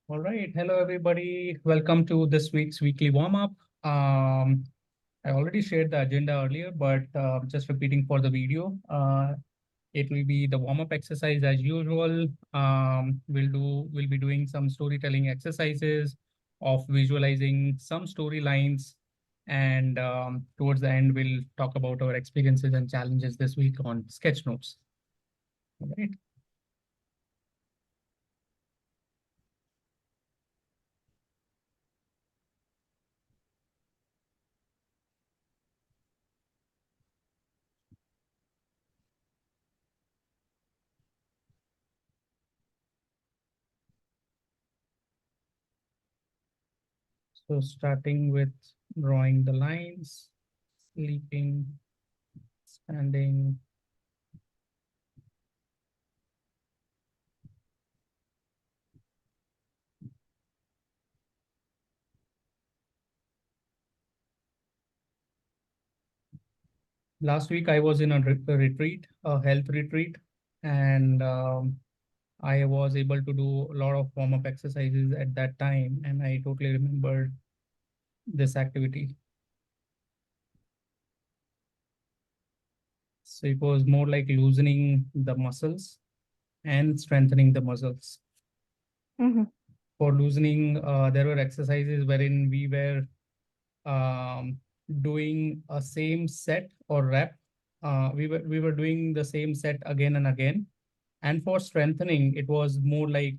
All right. Hello, everybody. Welcome to this week's weekly warm up. I already shared the agenda earlier, but just repeating for the video. It will be the warm up exercise as usual. We'll be doing some storytelling exercises of visualizing some storylines, and towards the end, we'll talk about our experiences and challenges this week on Sketchnotes. All right. So starting with drawing the lines, sleeping, standing. Last week I was in a retreat, a health retreat, and I was able to do a lot of warm-up exercises at that time, and I totally remembered this activity. So it was more like loosening the muscles and strengthening the muscles. For loosening, there were exercises wherein we were um, doing a same set or rep. We were doing the same set again and again. And for strengthening, it was more like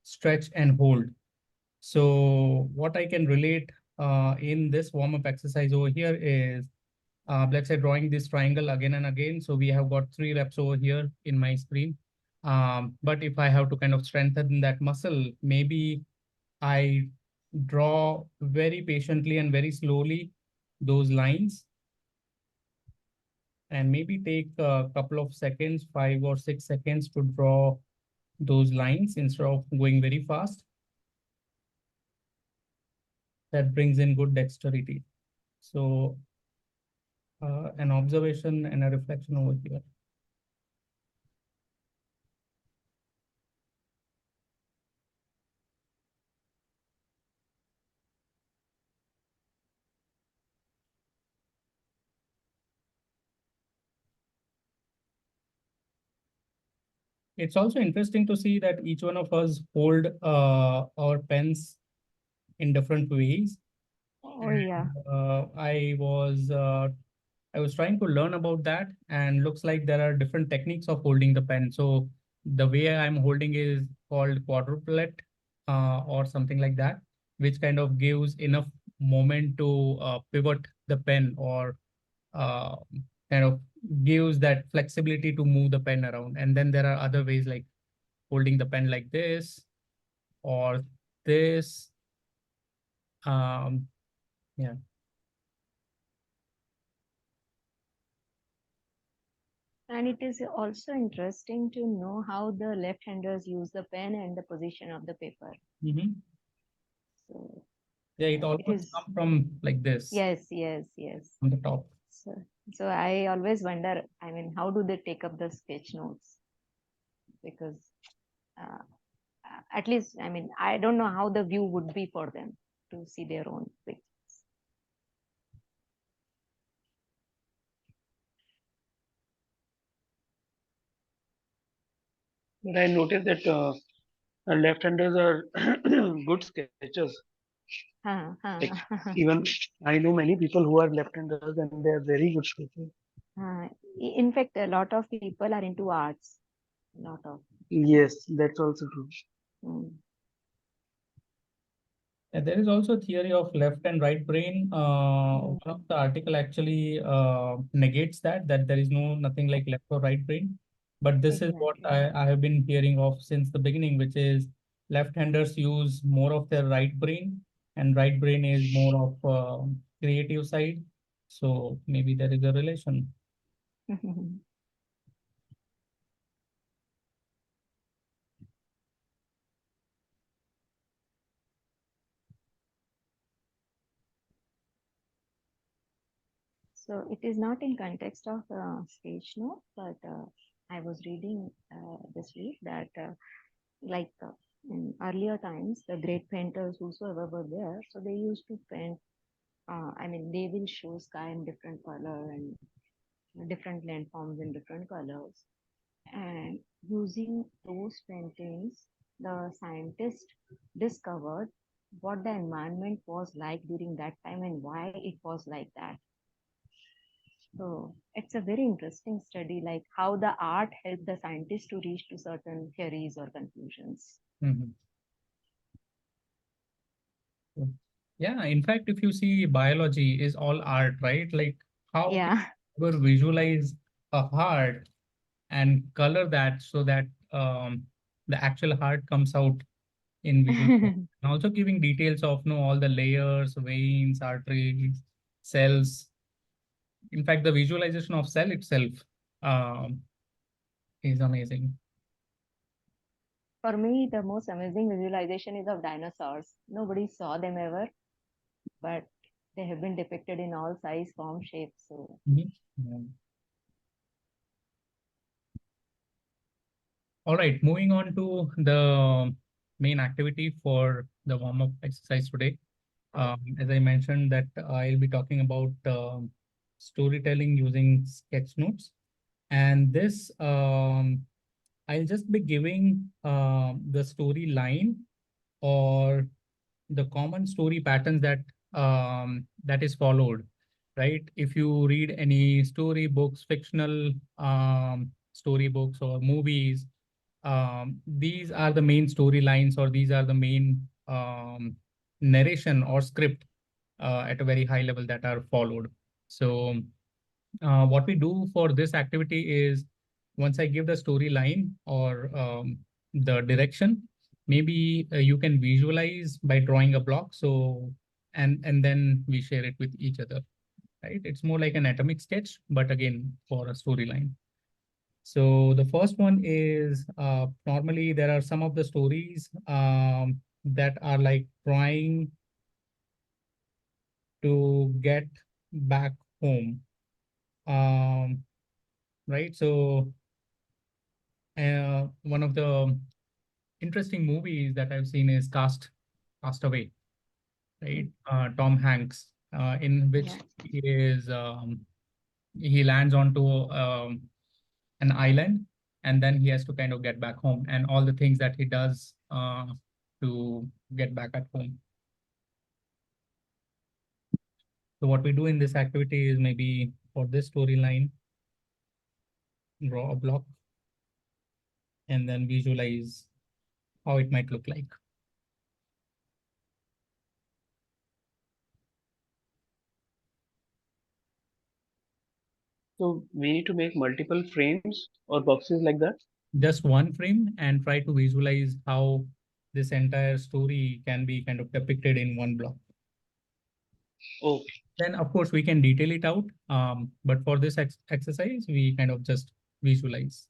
stretch and hold. So what I can relate in this warm-up exercise over here is, let's say, drawing this triangle again and again. So we have got 3 reps over here in my screen. But if I have to kind of strengthen that muscle, maybe I draw very patiently and very slowly those lines, and maybe take a couple of seconds, 5 or 6 seconds, to draw those lines instead of going very fast. That brings in good dexterity. So an observation and a reflection over here. It's also interesting to see that each one of us hold our pens in different ways. Oh, yeah. I was trying to learn about that, and looks like there are different techniques of holding the pen. So the way I'm holding is called quadruplet, or something like that, which kind of gives enough moment to pivot the pen, or uh, kind of gives that flexibility to move the pen around. And then there are other ways, like holding the pen like this or this. Um, yeah. And it is also interesting to know how the left-handers use the pen and the position of the paper. Mhm. So Yeah, it it almost is, come from like this yes. on the top. So, so I always wonder, I mean, how do they take up the sketch notes? Because uh, at least, I mean, I don't know how the view would be for them to see their own pictures. But I noticed that left-handers are good sketchers. Like even I know many people who are left-handers and they are very good sketchers. In fact, a lot of people are into arts. A lot of. Yes, that's also true. Mm. There is also theory of left and right brain. One of the article actually negates that there is nothing like left or right brain. But this is what Exactly. I have been hearing of since the beginning, which is left-handers use more of their right brain, and right brain is more of creative side. So maybe there is a relation. So it is not in context of stage note, but I was reading this week that like In earlier times, the great painters, whosoever were there, so they used to paint. They will show sky in different color and different landforms in different colors. And using those paintings, the scientists discovered what the environment was like during that time and why it was like that. So it's a very interesting study, like how the art helped the scientists to reach to certain theories or conclusions. Mhm. Yeah, in fact, if you see, biology is all art, right? Like, how can Yeah. you ever visualize a heart and color that so that the actual heart comes out in visual form? And also giving details of all the layers, veins, arteries, cells. In fact, the visualization of cell itself um, is amazing. For me, the most amazing visualization is of dinosaurs. Nobody saw them ever, but they have been depicted in all size, form, shapes. So Mhm. Yeah. All right, moving on to the main activity for the warm-up exercise today. As I mentioned that I'll be talking about storytelling using sketch notes. And this, I'll just be giving the storyline or the common story patterns that is followed, right? If you read any story books, fictional story books or movies, these are the main storylines, or these are the main narration or script at a very high level that are followed. So what we do for this activity is, once I give the storyline or the direction, maybe you can visualize by drawing a block. So and then we share it with each other, right? It's more like an atomic sketch, but again for a storyline. So the first one is, normally there are some of the stories that are like trying to get back home, um, right? So one of the interesting movies that I've seen is Castaway, right? Tom Hanks, in which yeah. he lands onto an island, and then he has to kind of get back home, and all the things that he does to get back at home. So what we do in this activity is, maybe for this storyline, draw a block and then visualize how it might look like. So we need to make multiple frames or boxes like that. Just one frame, and try to visualize how this entire story can be kind of depicted in one block. Oh, Then, of course, we can detail it out. But for this exercise, we kind of just visualize.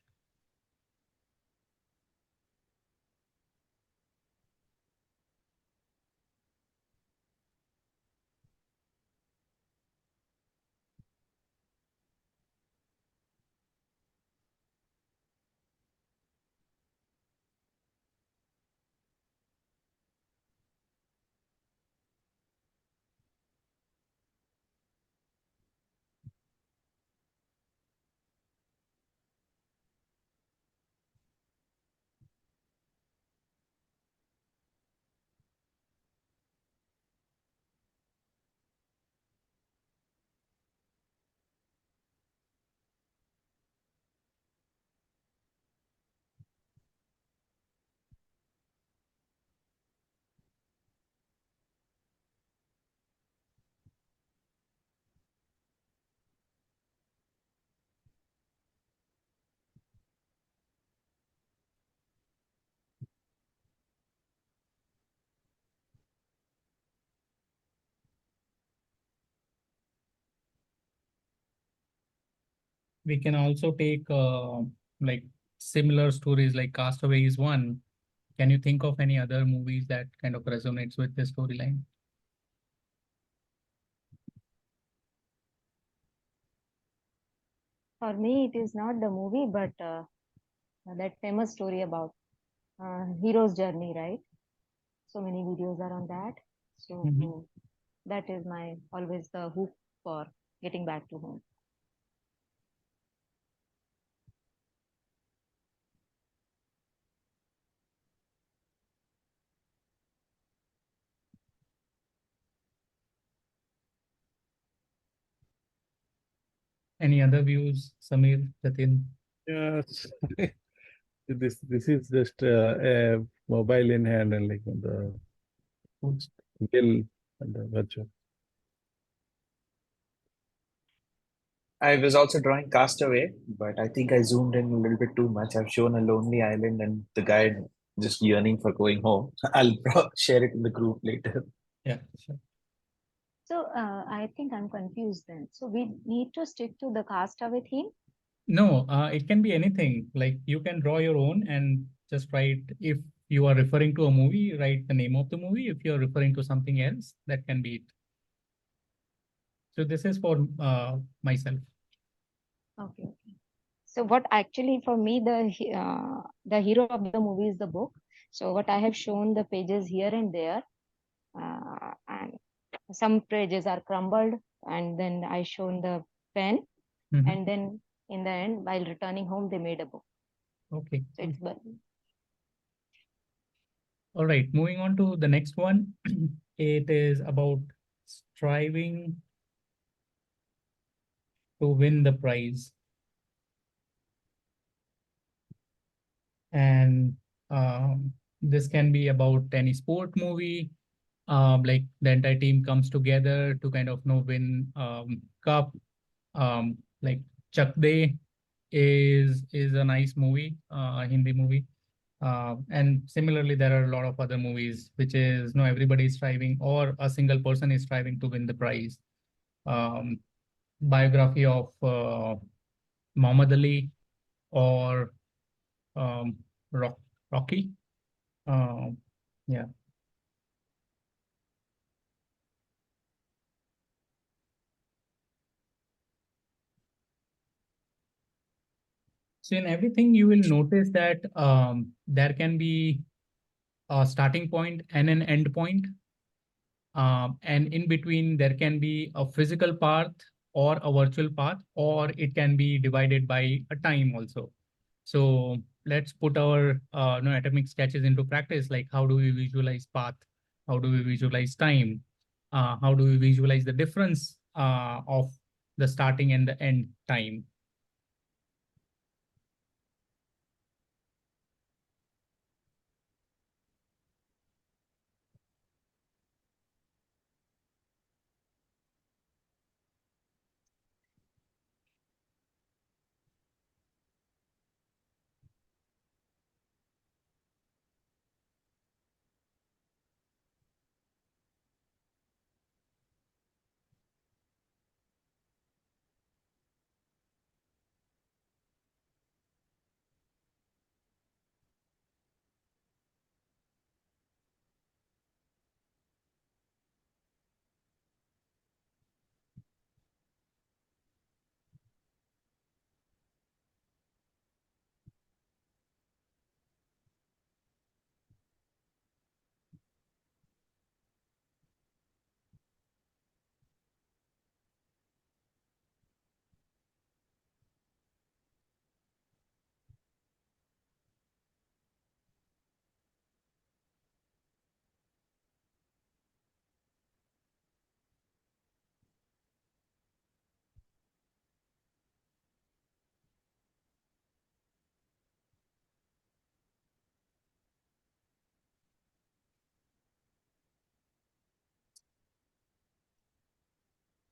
We can also take like similar stories, like Castaway is one. Can you think of any other movies that kind of resonates with this storyline? For me, it is not the movie, but that famous story about hero's journey, right? So many videos are on that. So that is my always the hook for getting back to home. Any other views, Samir, Jatin? Yes. This is just a mobile in hand and like the real and the virtual. I was also drawing Castaway, but I think I zoomed in a little bit too much. I've shown a lonely island and the guy just yearning for going home. I'll share it in the group later. Yeah, sure. So I think I'm confused then. So we need to stick to the Castaway theme? No, it can be anything. Like you can draw your own and just write, if you are referring to a movie, write the name of the movie. If you're referring to something else, that can be it. So this is for myself. Okay. So what actually for me, the hero of the movie is the book. So what I have shown the pages here and there, and some pages are crumbled, and then I shown the pen, and then in the end, while returning home, they made a book. Okay. So it's all right, moving on to the next one. It is about striving to win the prize. And this can be about any sport movie, like the entire team comes together to kind of win cup. Like Chak De is a nice movie, a Hindi movie. And similarly, there are a lot of other movies which is everybody is striving, or a single person is striving to win the prize. Biography of Muhammad Ali, or Rocky. Yeah. So in everything, you will notice that there can be a starting point and an end point. And in between, there can be a physical path or a virtual path, or it can be divided by a time also. So let's put our atomic sketches into practice. Like, how do we visualize path? How do we visualize time? How do we visualize the difference of the starting and the end time?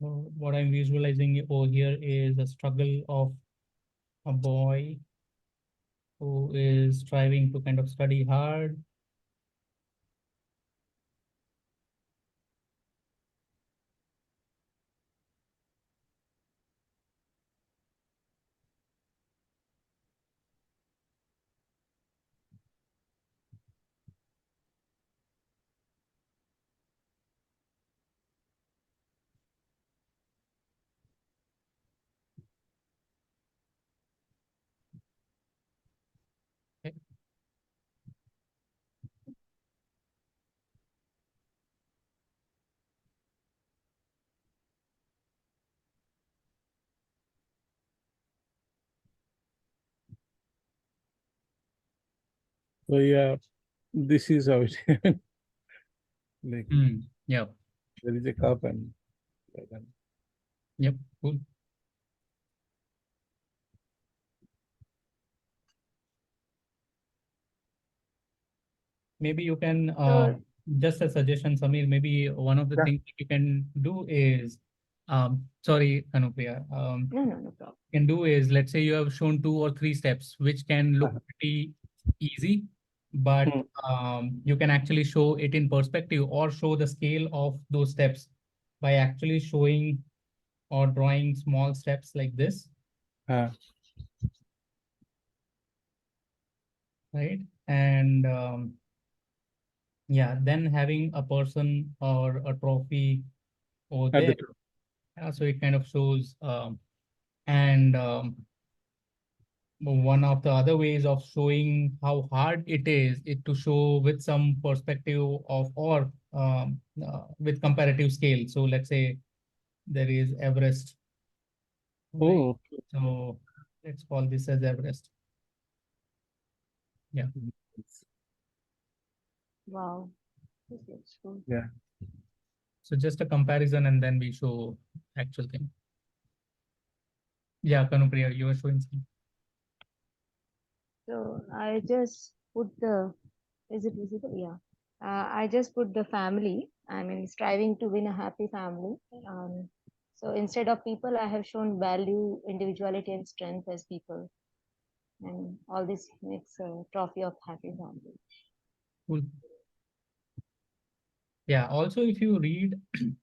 What I'm visualizing over here is the struggle of a boy who is striving to kind of study hard. So yeah, this is how it like Yeah. there is a cup and Yep. Cool. Maybe you can just a suggestion, Samir. Maybe one of the Yeah. things you can do is, sorry, Anupriya. No problem. Can do is, let's say you have shown 2 or 3 steps, which can look pretty easy, but you can actually show it in perspective or show the scale of those steps by actually showing or drawing small steps like this, right? And yeah, then having a person or a trophy over at the there. top. So it kind of shows, and one of the other ways of showing how hard it is to show with some perspective of, or with comparative scale. So let's say there is Everest, right? Oh, So let's call this as Everest. Yeah. Wow. This looks cool. Yeah. So just a comparison, and then we show actual thing. Yeah, Kanupriya, you were showing something. So I just put the, is it visible? Yeah. I just put the family. I mean, striving to win a happy family. So instead of people, I have shown value, individuality, and strength as people. And all this makes a trophy of happy family. Cool. Yeah, also if you read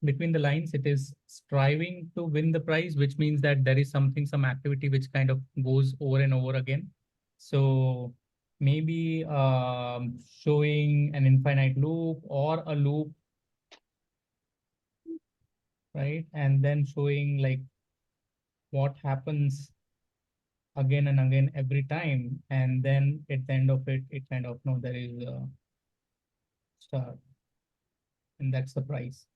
between the lines, it is striving to win the prize, which means that there is something, some activity which kind of goes over and over again. So maybe showing an infinite loop or a loop, right? And then showing like what happens again and again every time. And then at the end of it, it kind of, no, there is a star, and that's the prize.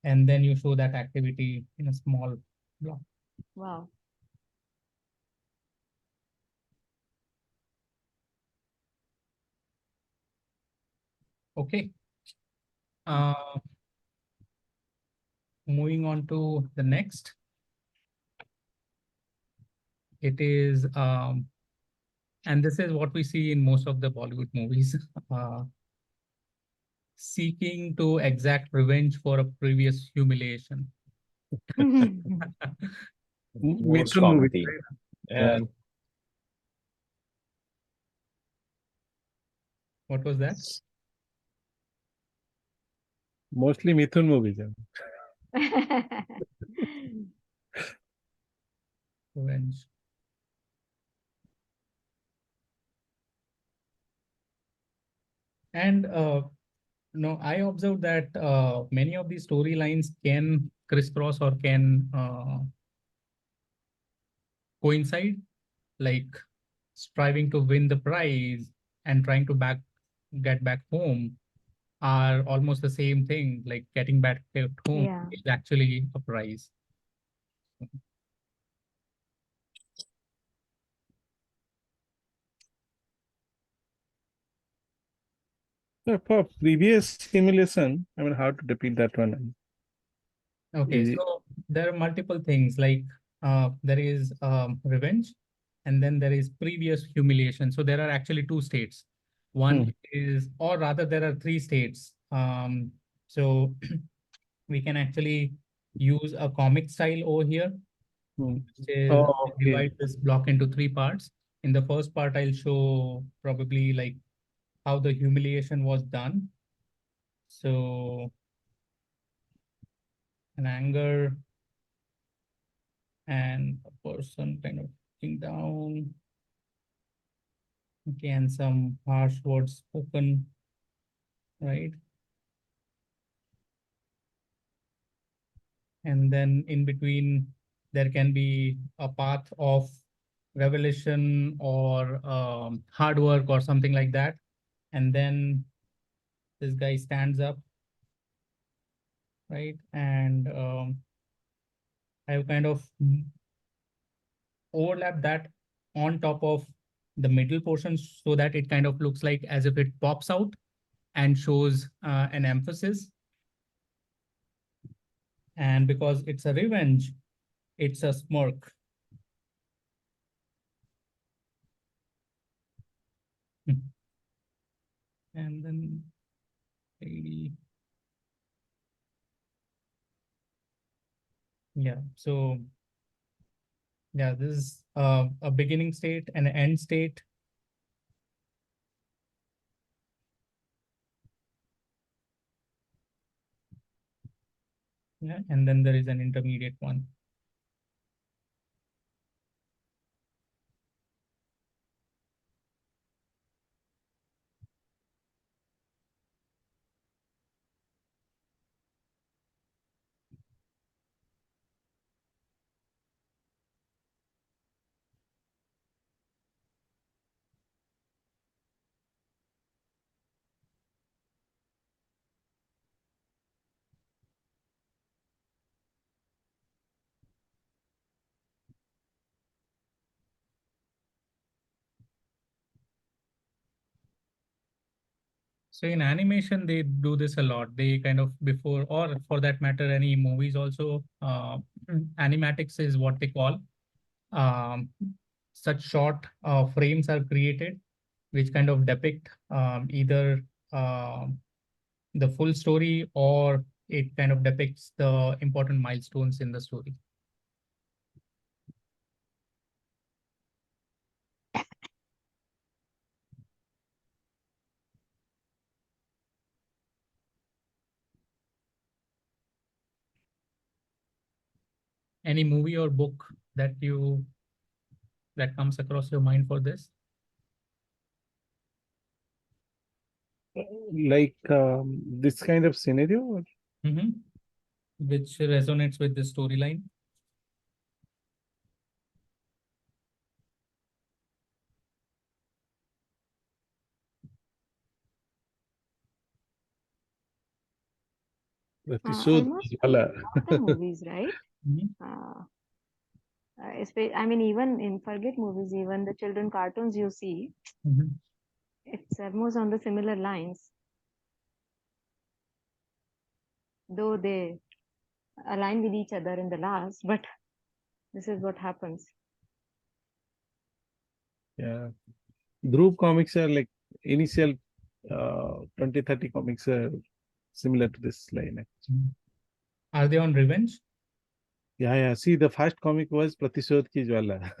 And then you show that activity in a small block. Wow. Okay. Moving on to the next. It is, and this is what we see in most of the Bollywood movies, seeking to exact revenge for a previous humiliation. Most Mithun common movie. theme. Yeah. What was that? Mostly Mithun movies. Revenge. And no, I observed that many of these storylines can crisscross or can coincide, like striving to win the prize and trying to get back home are almost the same thing. Like getting back at home Yeah. is actually a prize. So for previous simulation, I mean, how to repeat that one? Okay, Is it- so there are multiple things, like there is revenge, and then there is previous humiliation. So there are actually 2 states. One is, or rather, there are 3 states. So we can actually use a comic style over here, which is Oh, okay. divide this block into 3 parts. In the first part, I'll show probably like how the humiliation was done. So an anger and a person kind of looking down. Okay, and some harsh words spoken, right? And then in between, there can be a path of revelation or hard work or something like that. And then this guy stands up, right? And I have kind of overlapped that on top of the middle portion so that it kind of looks like as if it pops out and shows an emphasis. And because it's a revenge, it's a smirk. And then maybe, yeah, so yeah, this is a beginning state and an end state. Yeah, and then there is an intermediate one. So in animation, they do this a lot. They kind of before, or for that matter, any movies also, animatics is what they call. Um, Such short frames are created, which kind of depict either the full story or it kind of depicts the important milestones in the story. Any movie or book that comes across your mind for this? Like this kind of scenario? Or? Which resonates with the storyline? Almost all the movies, right? I mean, even in Forget movies, even the children cartoons you see, it's almost on the similar lines. Though they align with each other in the last, but this is what happens. Yeah. Group comics are like initial 20-30 comics are similar to this line. Are they on revenge? Yeah. See, the first comic was Pratishodh Ki Jwala.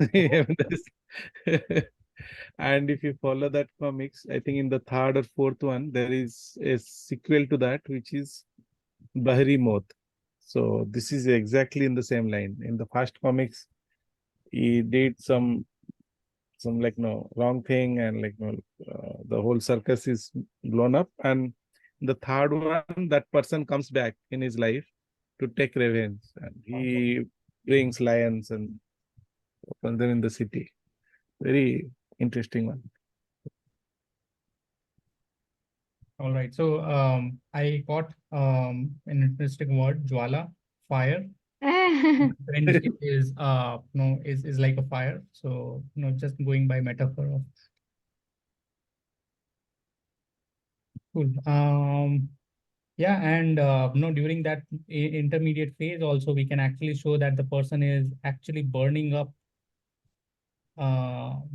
And if you follow that comics, I think in the third or fourth one, there is a sequel to that, which is Bahri Maut. So this is exactly in the same line. In the first comics, he did some like no wrong thing, and like no the whole circus is blown up, and the third one, that person comes back in his life to take revenge, and he brings lions and opens them in the city. Very interesting one. All right. So I got an interesting word, jwala, fire. French is no is like a fire. So just going by metaphor of cool. Yeah, and during that intermediate phase also we can actually show that the person is actually burning up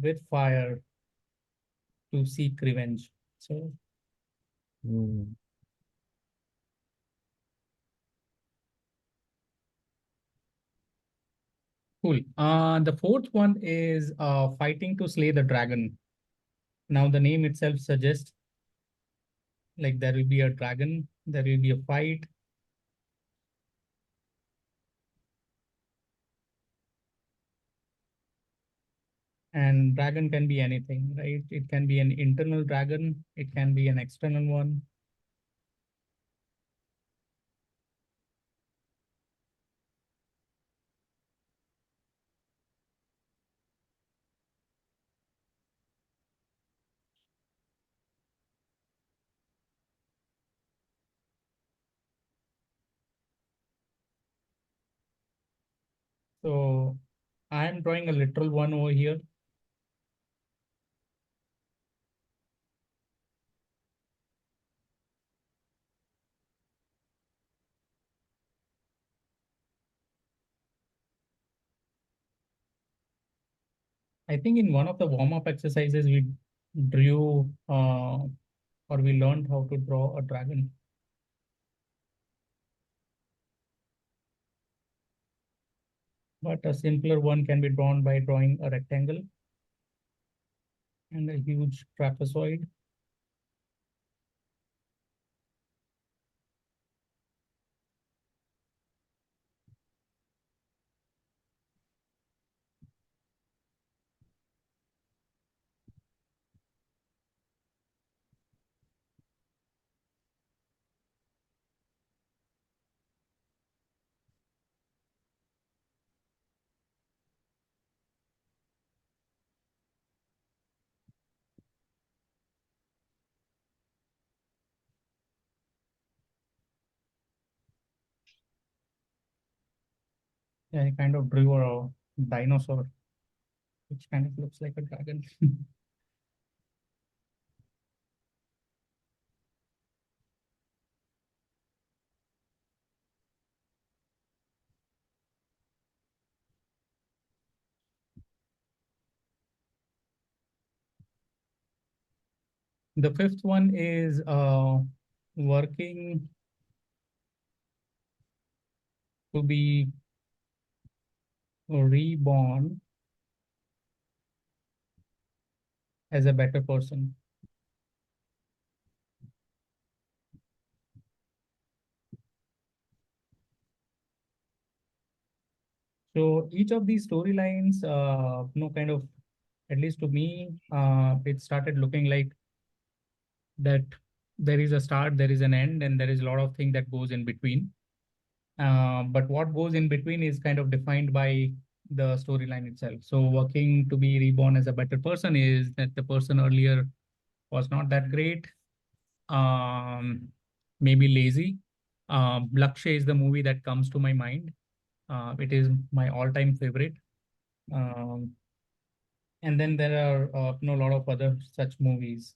with fire to seek revenge. So cool. The fourth one is fighting to slay the dragon. Now the name itself suggests like there will be a dragon, there will be a fight. And dragon can be anything, right? It can be an internal dragon, it can be an external one. So I am drawing a literal one over here. I think in one of the warm-up exercises, we drew or we learned how to draw a dragon. But a simpler one can be drawn by drawing a rectangle and a huge trapezoid. Yeah, I kind of drew a dinosaur, which kind of looks like a dragon. The fifth one is working to be reborn as a better person. So each of these storylines, kind of, at least to me, it started looking like that there is a start, there is an end, and there is a lot of things that goes in between. But what goes in between is kind of defined by the storyline itself. So working to be reborn as a better person is that the person earlier was not that great, maybe lazy. Lakshay is the movie that comes to my mind. It is my all-time favorite. And then there are a lot of other such movies.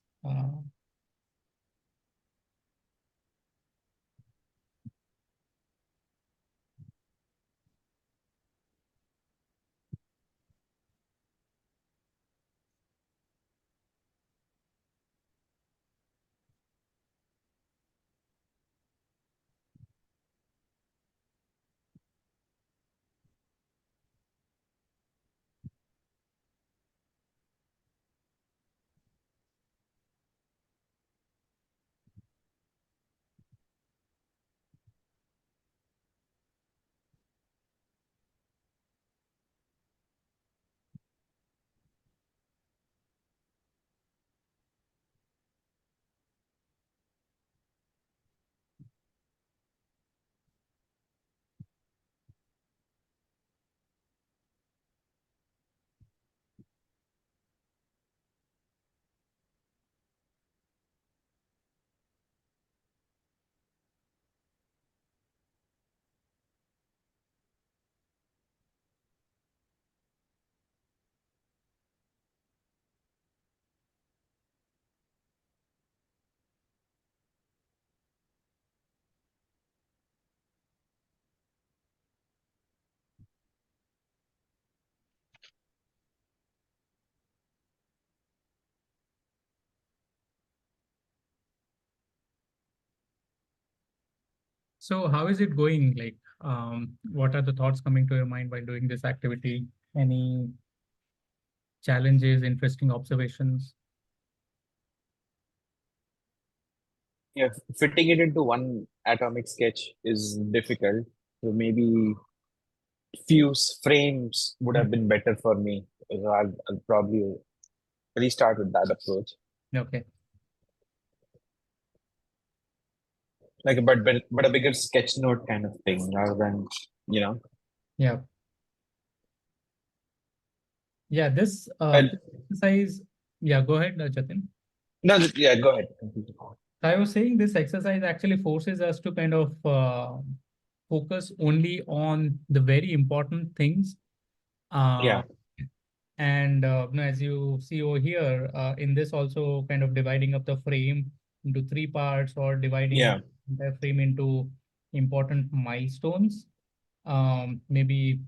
So how is it going? Like, what are the thoughts coming to your mind while doing this activity? Any challenges, interesting observations? Yeah, fitting it into one atomic sketch is difficult. So maybe few frames would have been better for me. So I'll probably restart with that approach. Okay. Like, but a bigger sketch note kind of thing rather than, Yeah. Yeah, this Well- exercise. Yeah, go ahead, Jatin. No, yeah, go ahead. I was saying this exercise actually forces us to kind of focus only on the very important things. Yeah. And as you see over here, in this also kind of dividing up the frame into three parts or dividing Yeah. the frame into important milestones. Maybe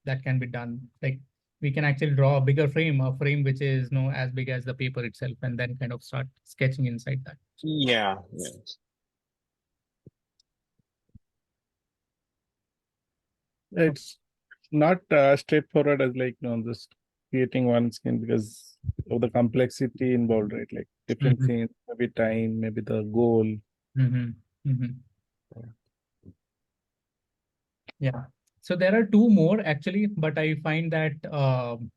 that can be done. Like we can actually draw a bigger frame, a frame which is as big as the paper itself, and then kind of start sketching inside that. Yeah. It's not straightforward as like just creating one skin because of the complexity involved, right? Like different scenes, maybe time, maybe the goal. Yeah. So there are two more actually, but I find that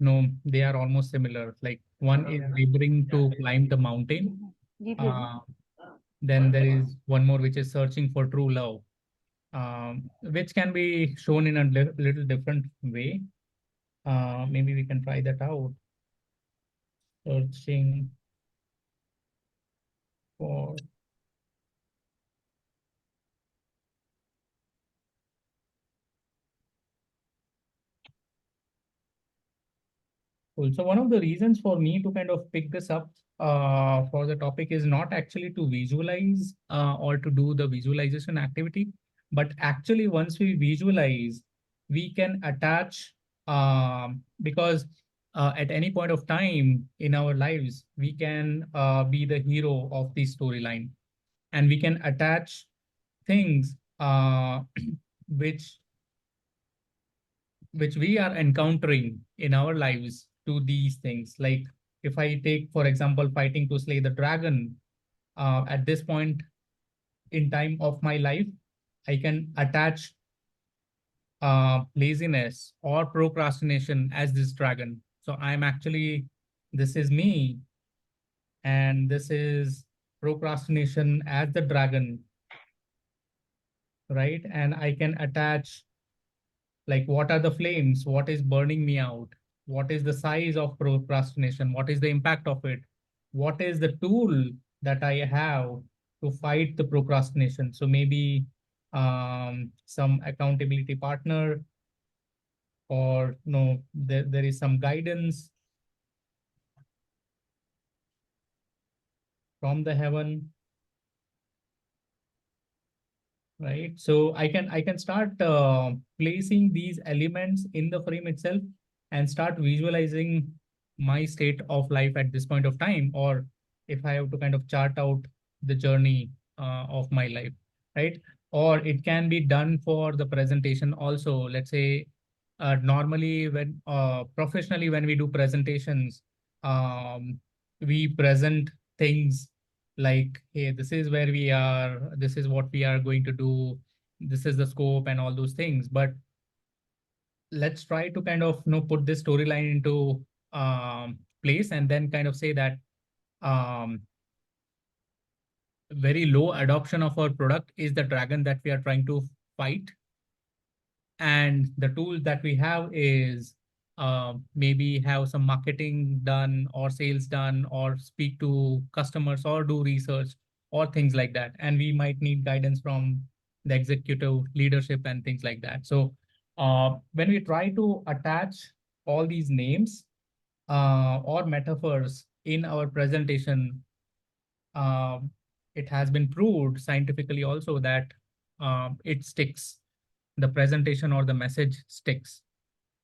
no, they are almost similar. Like one is laboring to climb the mountain. Then there is one more which is searching for true love, which can be shown in a little different way. Maybe we can try that out. Searching for cool. So one of the reasons for me to kind of pick this up for the topic is not actually to visualize or to do the visualization activity, but actually once we visualize, we can attach because at any point of time in our lives, we can be the hero of the storyline, and we can attach things which we are encountering in our lives to these things. Like if I take, for example, fighting to slay the dragon, at this point in time of my life, I can attach laziness or procrastination as this dragon. So I'm actually, this is me, and this is procrastination as the dragon, right? And I can attach like what are the flames, what is burning me out, what is the size of procrastination, what is the impact of it, what is the tool that I have to fight the procrastination. So maybe some accountability partner, or no, there is some guidance from the heaven, right? So I can start placing these elements in the frame itself and start visualizing my state of life at this point of time, or if I have to kind of chart out the journey of my life, right? Or it can be done for the presentation also. Let's say normally when professionally when we do presentations, we present things like, hey, this is where we are, this is what we are going to do, this is the scope and all those things. But let's try to kind of put this storyline into place, and then kind of say that um, very low adoption of our product is the dragon that we are trying to fight, and the tool that we have is maybe have some marketing done or sales done or speak to customers or do research or things like that, and we might need guidance from the executive leadership and things like that. So when we try to attach all these names or metaphors in our presentation, it has been proved scientifically also that it sticks, the presentation or the message sticks.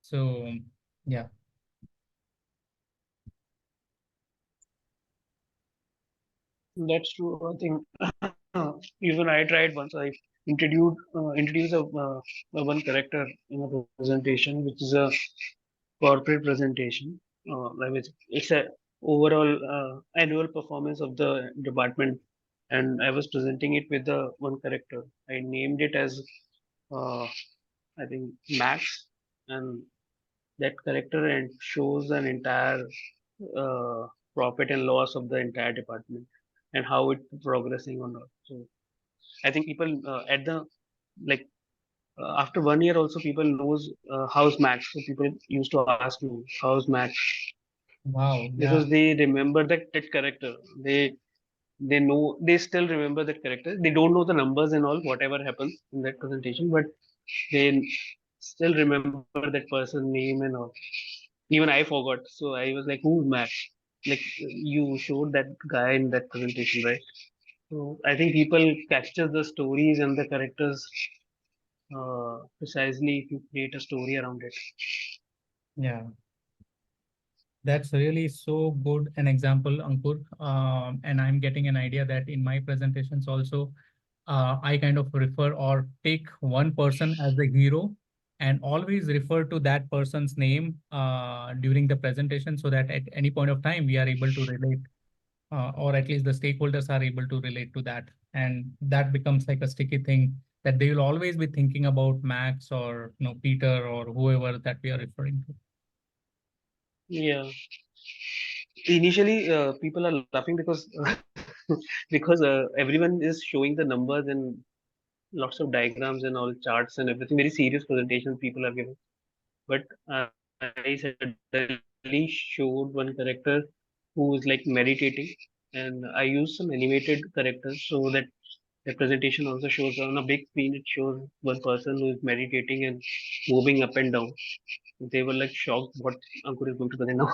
So yeah. That's true. I think even I tried once. I introduced a one character in a presentation, which is a corporate presentation. It's a overall annual performance of the department, and I was presenting it with the one character. I named it as uh, I think Max, and that character and shows an entire uh, profit and loss of the entire department and how it's progressing or not. So I think people at the like after 1 year also people knows how's Max. So people used to ask me how's Max Wow. Yeah. because they remember that character. They know, they still remember that character. They don't know the numbers and all whatever happens in that presentation, but they still remember that person name and all. Even I forgot. So I was like, who's Max? Like you showed that guy in that presentation, right? So I think people capture the stories and the characters precisely if you create a story around it. Yeah. That's really so good an example, Ankur. And I'm getting an idea that in my presentations also, I kind of refer or take one person as the hero and always refer to that person's name during the presentation so that at any point of time we are able to relate, or at least the stakeholders are able to relate to that. And that becomes like a sticky thing that they will always be thinking about Max or Peter or whoever that we are referring to. Yeah. Initially, people are laughing because because everyone is showing the numbers and lots of diagrams and all charts and everything. Very serious presentations people are giving. But I suddenly showed one character who is like meditating, and I used some animated characters so that the presentation also shows on a big screen. It shows one person who is meditating and moving up and down. They were like shocked what Ankur is going to present now.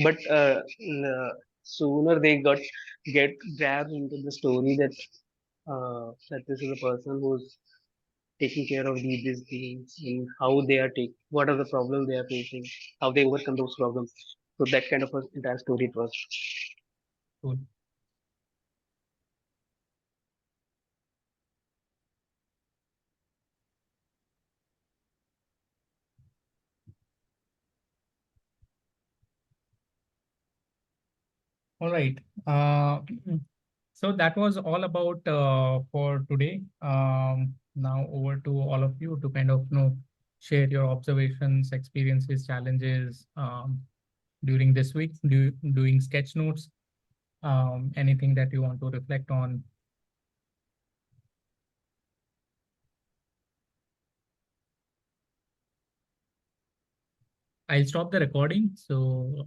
But sooner they get grabbed into the story that that this is a person who's taking care of these things and how they are taking what are the problems they are facing, how they overcome those problems. So that kind of an entire story it was. Cool. All right. So that was all about for today. Now over to all of you to kind of share your observations, experiences, challenges during this week doing sketch notes. Anything that you want to reflect on. I'll stop the recording. So